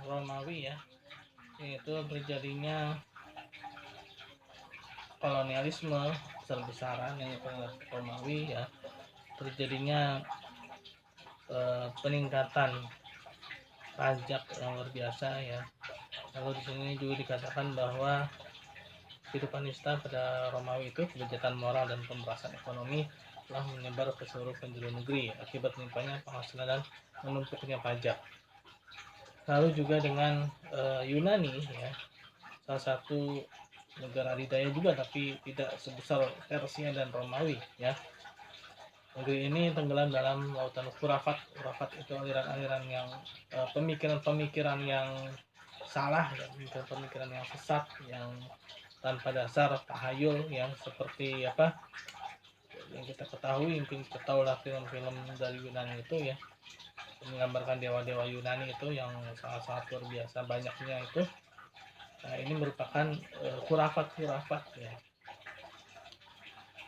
Romawi ya, yaitu terjadinya kolonialisme besar-besaran yang Romawi ya, terjadinya peningkatan pajak yang luar biasa ya. Lalu di sini juga dikatakan bahwa kehidupan nista pada Romawi itu kebejatan moral dan pemerasan ekonomi telah menyebar ke seluruh penjuru negeri akibat menimpanya penghasilan dan menumpuknya pajak. Lalu juga dengan Yunani ya, salah satu negara adidaya juga tapi tidak sebesar Persia dan Romawi ya. Negeri ini tenggelam dalam lautan khurafat. Khurafat itu aliran-aliran yang pemikiran-pemikiran yang salah ya, pemikiran-pemikiran yang sesat, yang tanpa dasar, tahayul yang seperti apa yang kita ketahui, mungkin kita tahu lah film-film dari Yunani itu ya, menggambarkan dewa-dewa Yunani itu yang sangat-sangat luar biasa banyaknya itu. Nah, ini merupakan khurafat-khurafat ya,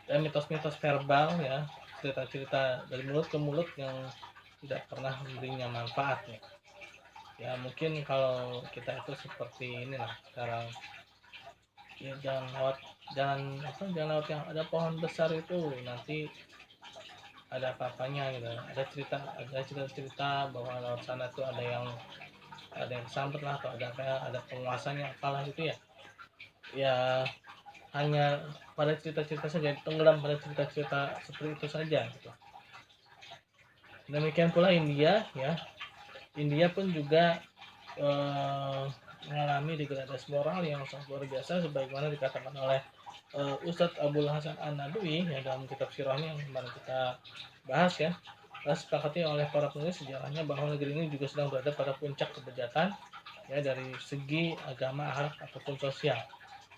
dan mitos-mitos verbal ya, cerita-cerita dari mulut ke mulut yang tidak pernah memberinya manfaat ya. Ya mungkin kalau kita itu seperti inilah sekarang ya, jangan lewat yang ada pohon besar itu, nanti ada apa-apanya gitu. Ada cerita bahwa lewat sana tuh ada yang kesambet lah, atau ada penguasanya apalah gitu ya. Ya hanya pada cerita-cerita saja, tenggelam pada cerita-cerita seperti itu saja gitu. Demikian pula India ya. India pun juga mengalami degradasi moral yang sangat luar biasa sebagaimana dikatakan oleh Ustadz Abdul Hasan An-Nadwi ya, dalam kitab sirahnya yang kemarin kita bahas ya. Disepakati oleh para penulis sejarahnya bahwa negeri ini juga sedang berada pada puncak kebejatan ya, dari segi agama, akhlak ataupun sosial.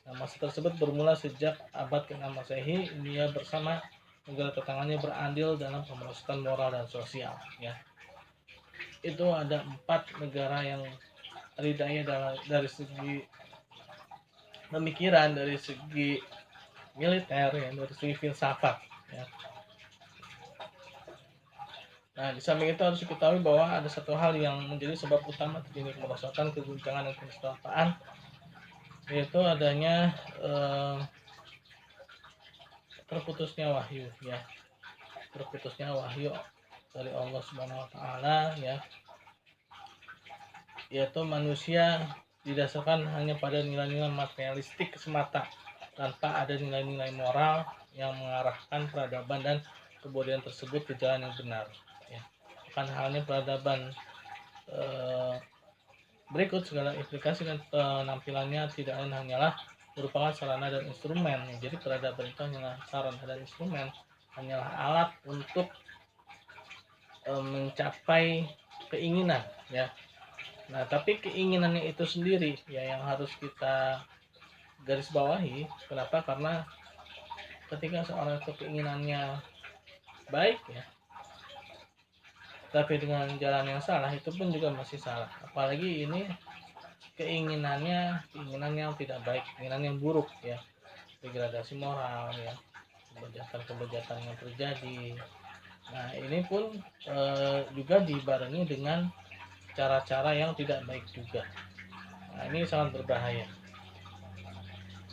Nah, masa tersebut bermula sejak abad ke-6 Masehi. India bersama negara tetangganya berandil dalam pemerosotan moral dan sosial ya. Itu ada 4 negara yang adidaya dari segi pemikiran, dari segi militer ya, dari segi filsafat ya. Nah, di samping itu harus diketahui bahwa ada satu hal yang menjadi sebab utama terjadinya kemerosotan, keguncangan dan keniscayaan, yaitu adanya terputusnya wahyu ya, terputusnya wahyu dari Allah Subhanahu wa taala ya, yaitu manusia didasarkan hanya pada nilai-nilai materialistik semata tanpa ada nilai-nilai moral yang mengarahkan peradaban dan kebudayaan tersebut ke jalan yang benar ya. Bukan halnya peradaban berikut, segala implikasi dan penampilannya tidak lain hanyalah merupakan sarana dan instrumen ya. Jadi peradaban itu hanyalah sarana dan instrumen, hanyalah alat untuk mencapai keinginan ya. Nah, tapi keinginannya itu sendiri ya yang harus kita garis bawahi. Kenapa? Karena ketika seorang itu keinginannya baik ya, tapi dengan jalan yang salah, itu pun juga masih salah. Apalagi ini keinginan yang tidak baik, keinginan yang buruk ya, degradasi moral ya, kebejatan yang terjadi. Nah, ini pun juga dibarengi dengan cara-cara yang tidak baik juga. Nah, ini sangat berbahaya.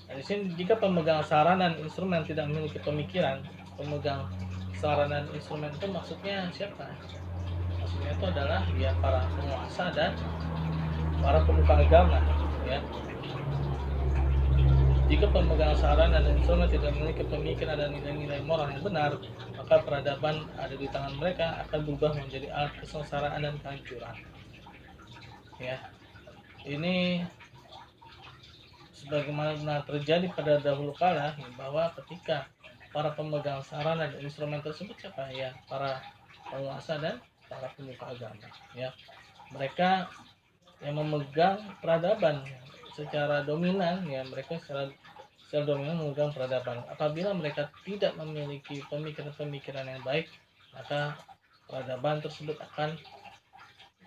Nah, di sini jika pemegang saran dan instrumen tidak memiliki pemikiran, pemegang saran dan instrumen itu maksudnya siapa? Maksudnya itu adalah ya para penguasa dan para pemuka agama ya. Jika pemegang saran dan instrumen tidak memiliki pemikiran dan nilai-nilai moral yang benar, maka peradaban ada di tangan mereka akan berubah menjadi alat kesengsaraan dan kehancuran ya. Ini sebagaimana terjadi pada dahulu kala ya, bahwa ketika para pemegang saran dan instrumen tersebut siapa ya, para penguasa dan para pemuka agama ya, mereka yang memegang peradaban secara dominan ya, mereka secara dominan memegang peradaban. Apabila mereka tidak memiliki pemikiran-pemikiran yang baik, maka peradaban tersebut akan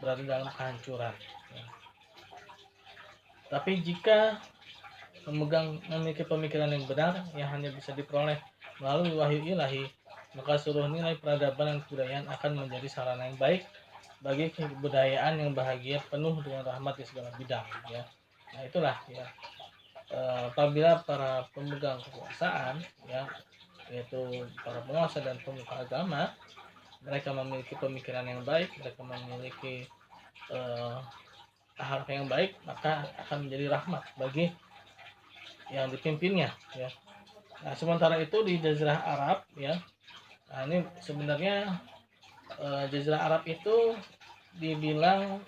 berada dalam kehancuran ya. Tapi jika memiliki pemikiran yang benar yang hanya bisa diperoleh melalui wahyu ilahi, maka seluruh nilai peradaban dan kebudayaan akan menjadi sarana yang baik bagi kebudayaan yang bahagia penuh dengan rahmat di segala bidang ya. Nah itulah ya, apabila para pemegang kekuasaan ya, yaitu para penguasa dan pemuka agama, mereka memiliki pemikiran yang baik, mereka memiliki hal yang baik, maka akan menjadi rahmat bagi yang dipimpinnya ya. Nah sementara itu di Jazirah Arab ya, nah ini sebenarnya Jazirah Arab itu dibilang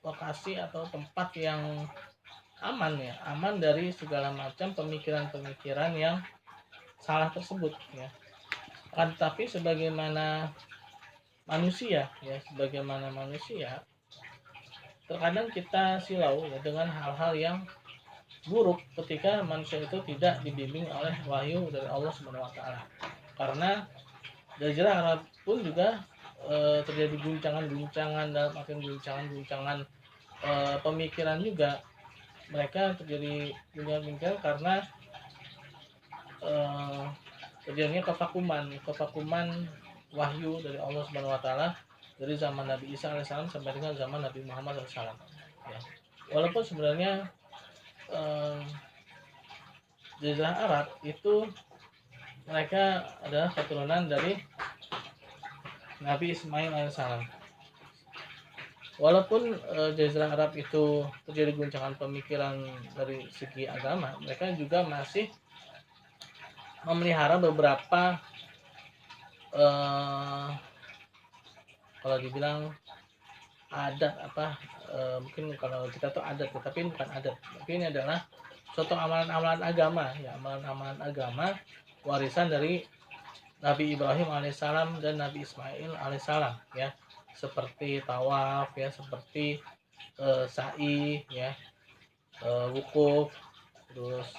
lokasi atau tempat yang aman ya, aman dari segala macam pemikiran-pemikiran yang salah tersebut ya. Kan tapi sebagaimana manusia ya, sebagaimana manusia terkadang kita silau ya dengan hal-hal yang buruk ketika manusia itu tidak dibimbing oleh wahyu dari Allah Subhanahu wa taala. Karena Jazirah Arab pun juga terjadi guncangan-guncangan, dalam artian guncangan-guncangan pemikiran juga. Mereka terjadi guncangan karena terjadinya kevakuman wahyu dari Allah Subhanahu wa taala dari zaman Nabi Isa alaihissalam sampai dengan zaman Nabi Muhammad alaihissalam ya. Walaupun sebenarnya Jazirah Arab itu mereka adalah keturunan dari Nabi Ismail alaihissalam. Walaupun Jazirah Arab itu terjadi guncangan pemikiran dari segi agama, mereka juga masih memelihara beberapa kalau dibilang adat apa, mungkin kalau kita tuh adat, tapi bukan adat, tapi ini adalah suatu amalan-amalan agama ya, amalan-amalan agama warisan dari Nabi Ibrahim alaihissalam dan Nabi Ismail alaihissalam ya, seperti tawaf ya, seperti sa'i ya, wukuf, terus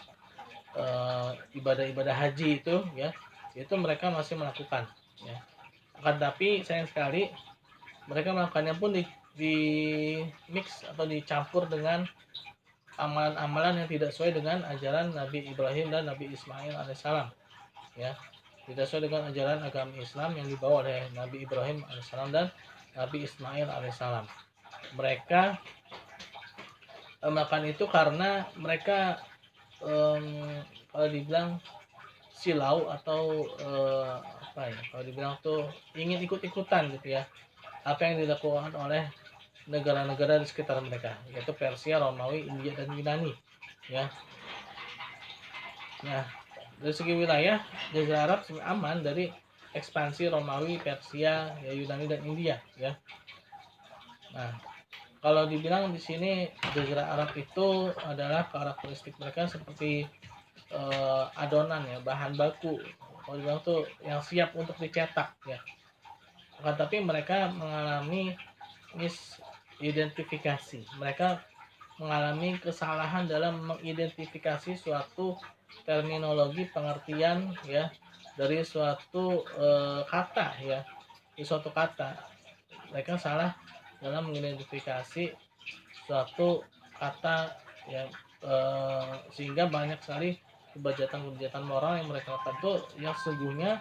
ibadah-ibadah haji itu ya, itu mereka masih melakukan ya. Akan tapi sayang sekali mereka melakukannya pun di mix atau dicampur dengan amalan-amalan yang tidak sesuai dengan ajaran Nabi Ibrahim dan Nabi Ismail alaihissalam ya, tidak sesuai dengan ajaran agama Islam yang dibawa oleh Nabi Ibrahim alaihissalam dan Nabi Ismail alaihissalam. Mereka melakukan itu karena mereka kalau dibilang silau atau apa ya, kalau dibilang tuh ingin ikut-ikutan gitu ya, apa yang dilakukan oleh negara-negara di sekitar mereka, yaitu Persia, Romawi, India dan Yunani ya. Nah dari segi wilayah Jazirah Arab aman dari ekspansi Romawi, Persia, ya, Yunani dan India ya. Nah kalau dibilang di sini Jazirah Arab itu adalah karakteristik mereka seperti adonan ya, bahan baku kalau dibilang tuh yang siap untuk dicetak ya. Tapi mereka mengalami misidentifikasi, mereka mengalami kesalahan dalam mengidentifikasi suatu terminologi pengertian ya dari suatu kata ya, di suatu kata mereka salah dalam mengidentifikasi suatu kata ya, sehingga banyak sekali kebejatan moral yang mereka lakukan itu yang sesungguhnya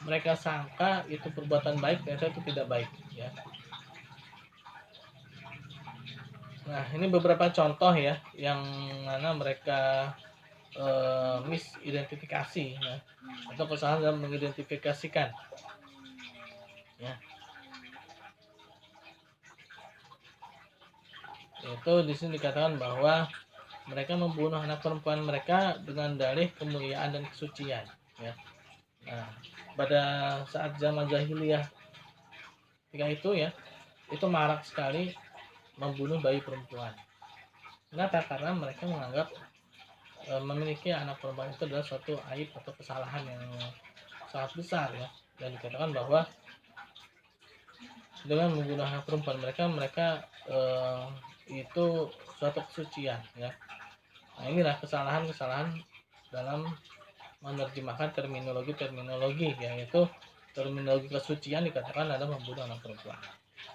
mereka sangka itu perbuatan baik, ternyata itu tidak baik ya. Nah ini beberapa contoh ya yang mana mereka misidentifikasi ya, atau kesalahan dalam mengidentifikasikan ya. Itu di sini dikatakan bahwa mereka membunuh anak perempuan mereka dengan dalih kemuliaan dan kesucian ya. Nah pada saat zaman jahiliyah ketika itu ya, itu marak sekali membunuh bayi perempuan. Kenapa? Karena mereka menganggap memiliki anak perempuan itu adalah suatu aib atau kesalahan yang sangat besar ya, dan dikatakan bahwa dengan membunuh anak perempuan mereka itu suatu kesucian ya. Nah inilah kesalahan-kesalahan dalam menerjemahkan terminologi ya, yaitu terminologi kesucian dikatakan adalah membunuh anak perempuan.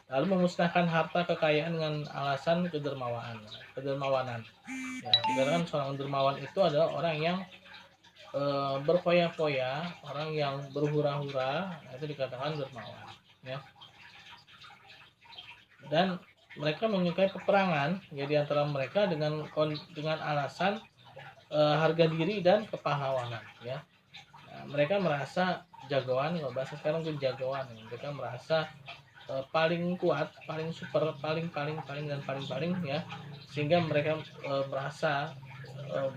Lalu memusnahkan harta kekayaan dengan alasan kedermawanan ya, dikatakan seorang dermawan itu adalah orang yang berfoya-foya, orang yang berhura-hura, itu dikatakan dermawan ya. dan mereka menyukai peperangan ya di antara mereka dengan alasan harga diri dan kepahlawanan ya. Nah, mereka merasa jagoan, kalau bahasa sekarang itu jagoan ya. Mereka merasa paling kuat, paling super, paling dan paling ya, sehingga mereka merasa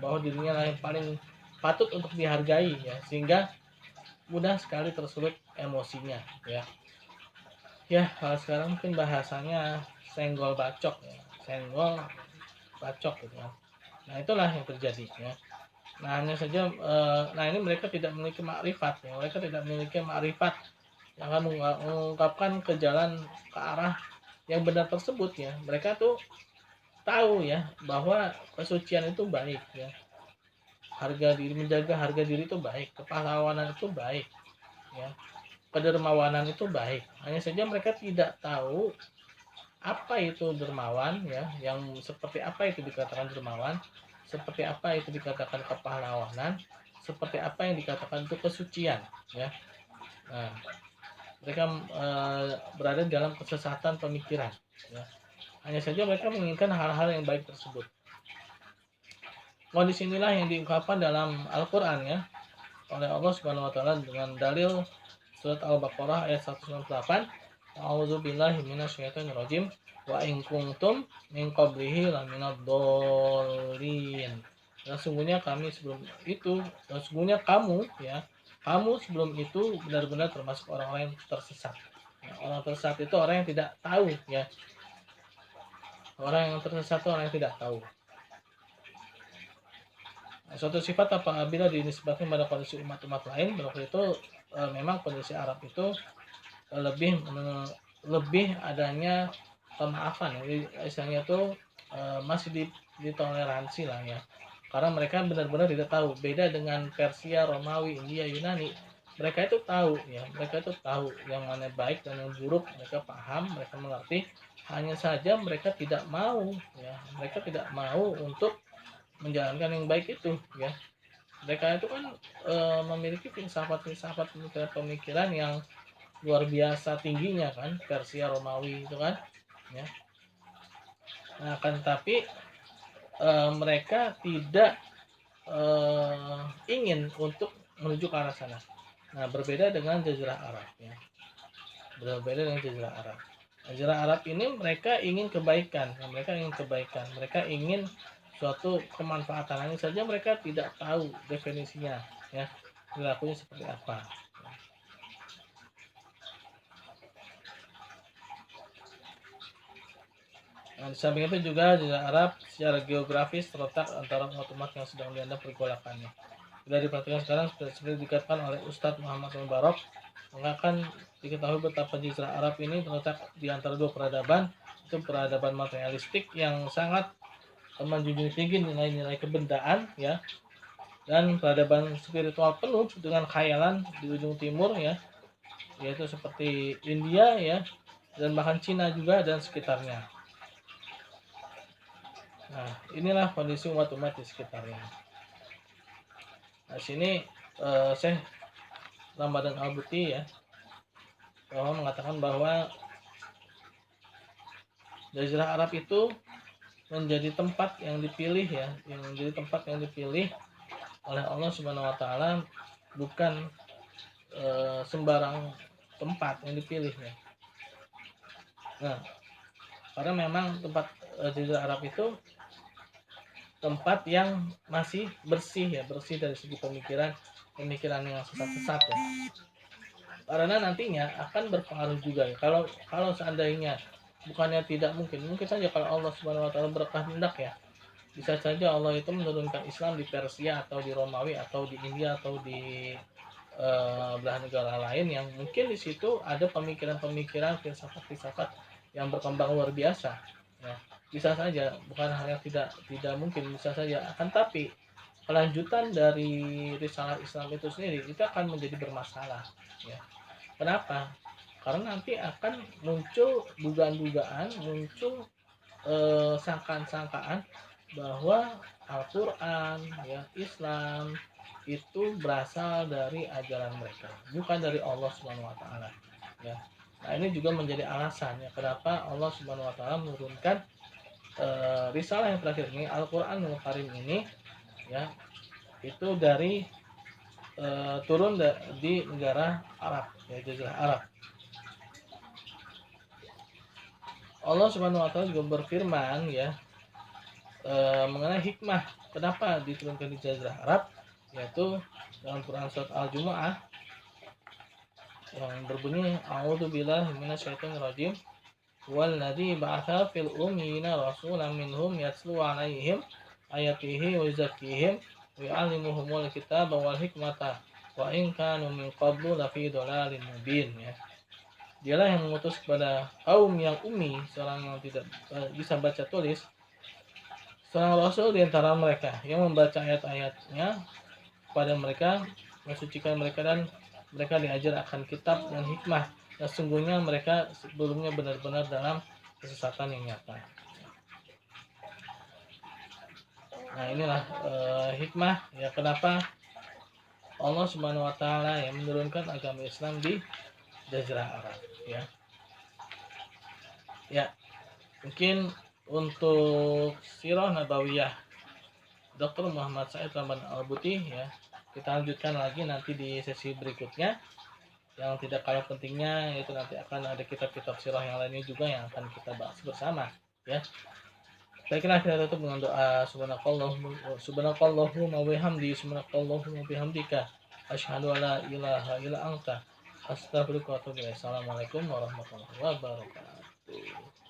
bahwa dirinya lah yang paling patut untuk dihargai ya, sehingga mudah sekali tersulut emosinya ya. Ya, kalau sekarang mungkin bahasanya senggol bacok ya, senggol bacok gitu kan. Nah, itulah yang terjadi ya. Nah, hanya saja nah ini mereka tidak memiliki makrifat ya. Mereka tidak memiliki makrifat yang akan mengungkapkan ke jalan ke arah yang benar tersebut ya. Mereka tuh tahu ya bahwa kesucian itu baik ya. Menjaga harga diri itu baik, kepahlawanan itu baik ya. Kedermawanan itu baik. Hanya saja mereka tidak tahu apa itu dermawan ya, yang seperti apa itu dikatakan dermawan, seperti apa itu dikatakan kepahlawanan, seperti apa yang dikatakan itu kesucian ya. Nah, mereka berada dalam kesesatan pemikiran ya. Hanya saja mereka menginginkan hal-hal yang baik tersebut. Kondisi inilah yang diungkapkan dalam Al-Qur'an ya oleh Allah Subhanahu wa taala dengan dalil surat Al-Baqarah ayat 198. A'udzubillahi minasyaitonirrajim wa in kuntum min qablihi laminad dhalin. Dan sesungguhnya kamu ya, kamu sebelum itu benar-benar termasuk orang-orang yang tersesat. Ya, orang tersesat itu orang yang tidak tahu ya. Orang yang tersesat itu orang yang tidak tahu. Nah, suatu sifat apabila dinisbatkan pada kondisi umat-umat lain, berarti itu memang kondisi Arab itu lebih adanya pemaafan. Jadi istilahnya itu masih ditoleransi lah ya. Karena mereka benar-benar tidak tahu. Beda dengan Persia, Romawi, India, Yunani. Mereka itu tahu ya. Mereka itu tahu yang mana baik dan yang buruk. Mereka paham, mereka mengerti. Hanya saja mereka tidak mau ya. Mereka tidak mau untuk menjalankan yang baik itu ya. Mereka itu kan memiliki filsafat-filsafat pemikiran yang luar biasa tingginya kan, Persia, Romawi itu kan ya. Nah, kan tapi mereka tidak ingin untuk menuju ke arah sana. Nah, berbeda dengan Jazirah Arab ya. Berbeda dengan Jazirah Arab. Jazirah Arab ini mereka ingin kebaikan, mereka ingin suatu kemanfaatan. Hanya saja mereka tidak tahu definisinya ya, perilakunya seperti apa. Nah, di samping itu juga Jazirah Arab secara geografis terletak antara umat-umat yang sedang diadap pergolakannya. Bila diperhatikan sekarang seperti dikatakan oleh Ustadz Muhammad Al-Barok, akan diketahui betapa Jazirah Arab ini terletak di antara dua peradaban, itu peradaban materialistik yang sangat menjunjung tinggi nilai-nilai kebendaan ya, dan peradaban spiritual penuh dengan khayalan di ujung timur ya, yaitu seperti India ya, dan bahkan Cina juga dan sekitarnya. Nah, inilah kondisi umat-umat di sekitarnya. Nah, sini Syekh Ramadan Al-Buti ya, bahwa mengatakan bahwa Jazirah Arab itu menjadi tempat yang dipilih ya, yang menjadi tempat yang dipilih oleh Allah Subhanahu wa taala, bukan sembarang tempat yang dipilih ya. Nah, karena memang tempat Jazirah Arab itu tempat yang masih bersih ya, bersih dari segi pemikiran yang sesat-sesat ya. Karena nantinya akan berpengaruh juga ya. Kalau seandainya bukannya tidak mungkin saja kalau Allah Subhanahu wa taala berkehendak ya, bisa saja Allah itu menurunkan Islam di Persia atau di Romawi atau di India atau di belahan negara lain yang mungkin di situ ada pemikiran-pemikiran filsafat-filsafat yang berkembang luar biasa ya. Bisa saja, bukan hal yang tidak mungkin, bisa saja. Akan tapi kelanjutan dari risalah Islam itu sendiri itu akan menjadi bermasalah ya. Kenapa? Karena nanti akan muncul dugaan-dugaan, muncul sangkaan-sangkaan bahwa Al-Quran ya, Islam itu berasal dari ajaran mereka, bukan dari Allah Subhanahu wa taala ya. Nah, ini juga menjadi alasan ya kenapa Allah Subhanahu wa taala menurunkan risalah yang terakhir ini, Al-Qur'anul Karim ini ya, itu dari turun di negara Arab ya, Jazirah Arab. Allah Subhanahu wa taala juga berfirman ya mengenai hikmah kenapa diturunkan di Jazirah Arab, yaitu dalam Quran surat Al-Jumu'ah yang berbunyi a'udzubillahi minasyaitonirrajim walladzi ba'atsa fil ummiyina rasulan minhum yatlu 'alaihim ayatihi wa yuzakkihim wa yu'allimuhumul kitaba wal hikmata wa in kanu min qablu lafi dhalalin mubin ya. Dialah yang mengutus kepada kaum yang ummi, seorang yang tidak bisa baca tulis, seorang rasul di antara mereka yang membaca ayat-ayatnya kepada mereka, mensucikan mereka, dan mereka diajar akan kitab dan hikmah. Dan sungguhnya mereka sebelumnya benar-benar dalam kesesatan yang nyata. Nah, inilah hikmah ya kenapa Allah Subhanahu wa taala yang menurunkan agama Islam di Jazirah Arab ya. Ya, mungkin untuk Sirah Nabawiyah Dr. Muhammad Said Ramadan Al-Buti ya, kita lanjutkan lagi nanti di sesi berikutnya. Yang tidak kalah pentingnya itu nanti akan ada kitab-kitab sirah yang lainnya juga yang akan kita bahas bersama ya. Baiklah, kita tutup dengan doa subhanakallahumma wa bihamdika subhanakallahumma wa bihamdika asyhadu an la ilaha illa anta astaghfiruka wa atubu ilaik. Assalamualaikum warahmatullahi wabarakatuh.